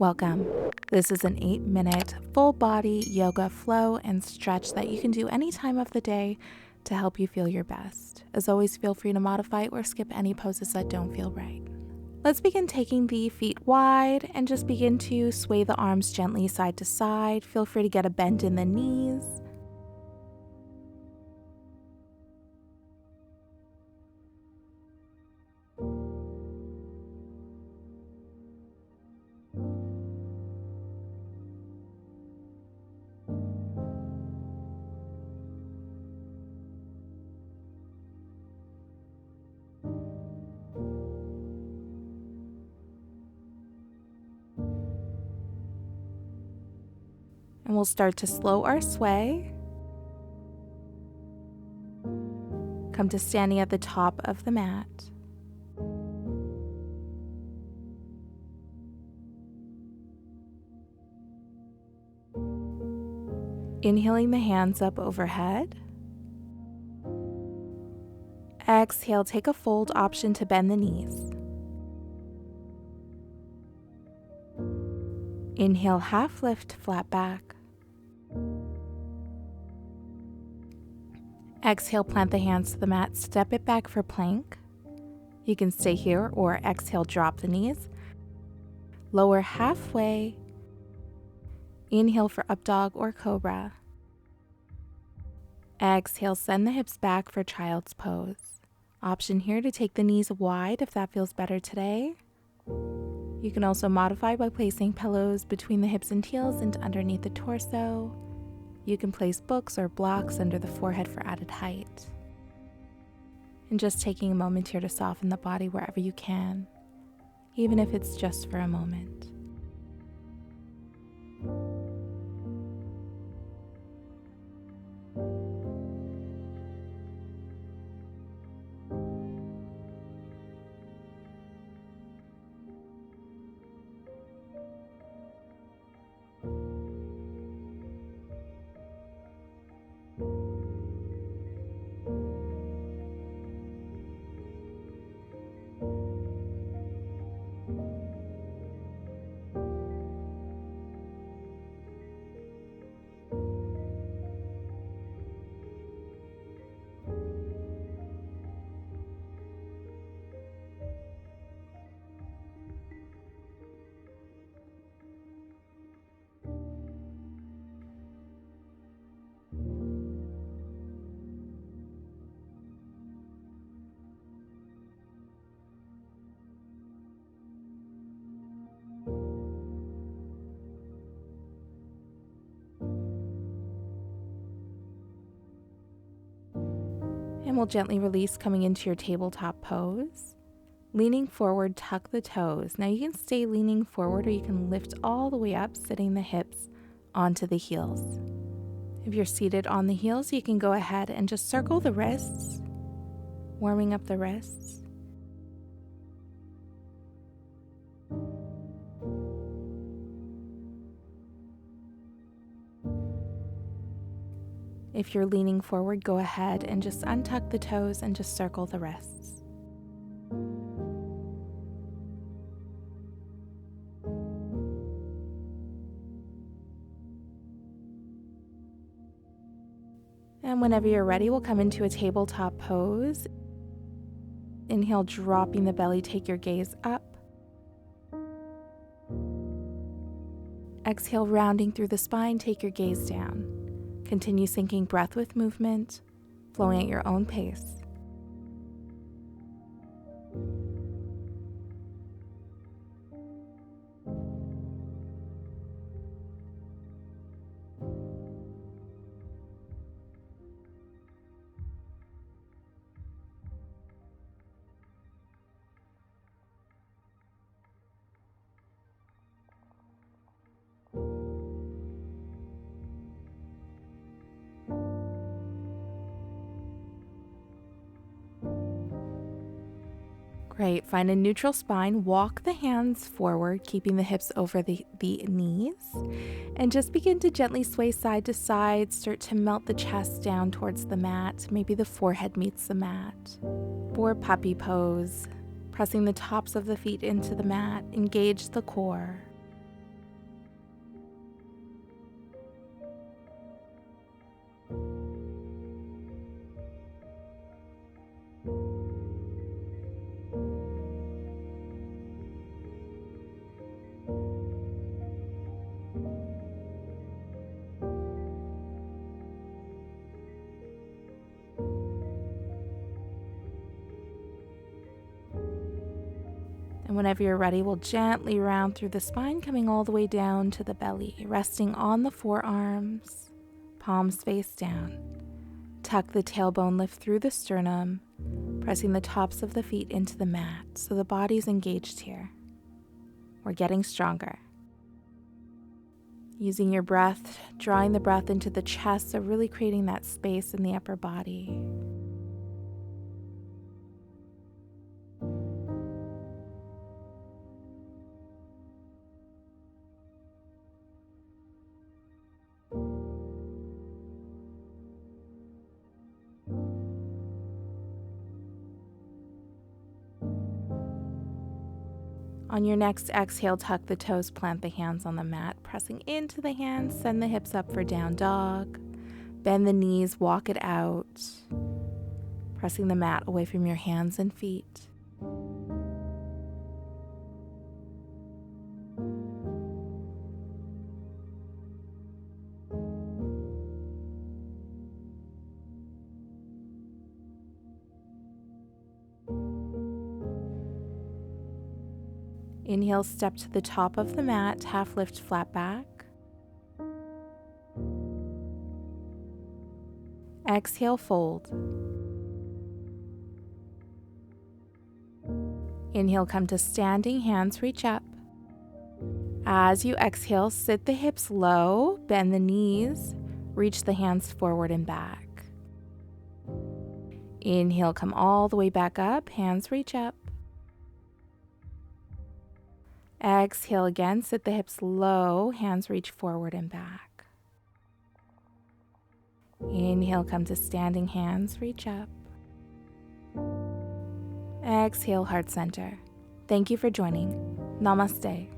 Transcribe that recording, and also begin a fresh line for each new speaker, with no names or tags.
Welcome. This is an 8-minute full body yoga flow and stretch that you can do any time of the day to help you feel your best. As always, feel free to modify or skip any poses that don't feel right. Let's begin taking the feet wide and just begin to sway the arms gently side to side. Feel free to get a bend in the knees. And we'll start to slow our sway. Come to standing at the top of the mat. Inhaling the hands up overhead. Exhale, take a fold option to bend the knees. Inhale, half lift, flat back. Exhale, plant the hands to the mat, step it back for plank. You can stay here or exhale, drop the knees. Lower halfway. Inhale for up dog or cobra. Exhale, send the hips back for child's pose. Option here to take the knees wide if that feels better today. You can also modify by placing pillows between the hips and heels and underneath the torso. You can place books or blocks under the forehead for added height. And just taking a moment here to soften the body wherever you can, even if it's just for a moment. And we'll gently release, coming into your tabletop pose. Leaning forward, tuck the toes. Now you can stay leaning forward or you can lift all the way up, sitting the hips onto the heels. If you're seated on the heels, you can go ahead and just circle the wrists, warming up the wrists. If you're leaning forward, go ahead and just untuck the toes and just circle the wrists. And whenever you're ready, we'll come into a tabletop pose. Inhale, dropping the belly, take your gaze up. Exhale, rounding through the spine, take your gaze down. Continue syncing breath with movement, flowing at your own pace. Great. Find a neutral spine. Walk the hands forward, keeping the hips over the knees. And just begin to gently sway side to side. Start to melt the chest down towards the mat. Maybe the forehead meets the mat. For puppy pose, pressing the tops of the feet into the mat. Engage the core. And whenever you're ready, we'll gently round through the spine, coming all the way down to the belly, resting on the forearms, palms face down. Tuck the tailbone, lift through the sternum, pressing the tops of the feet into the mat so the body's engaged here. We're getting stronger. Using your breath, drawing the breath into the chest, so really creating that space in the upper body. On your next exhale, tuck the toes, plant the hands on the mat, pressing into the hands, send the hips up for down dog. Bend the knees, walk it out, pressing the mat away from your hands and feet. Inhale, step to the top of the mat, half lift, flat back. Exhale, fold. Inhale, come to standing, hands reach up. As you exhale, sit the hips low, bend the knees, reach the hands forward and back. Inhale, come all the way back up, hands reach up. Exhale again, sit the hips low, hands reach forward and back. Inhale, come to standing, hands reach up. Exhale, heart center. Thank you for joining. Namaste.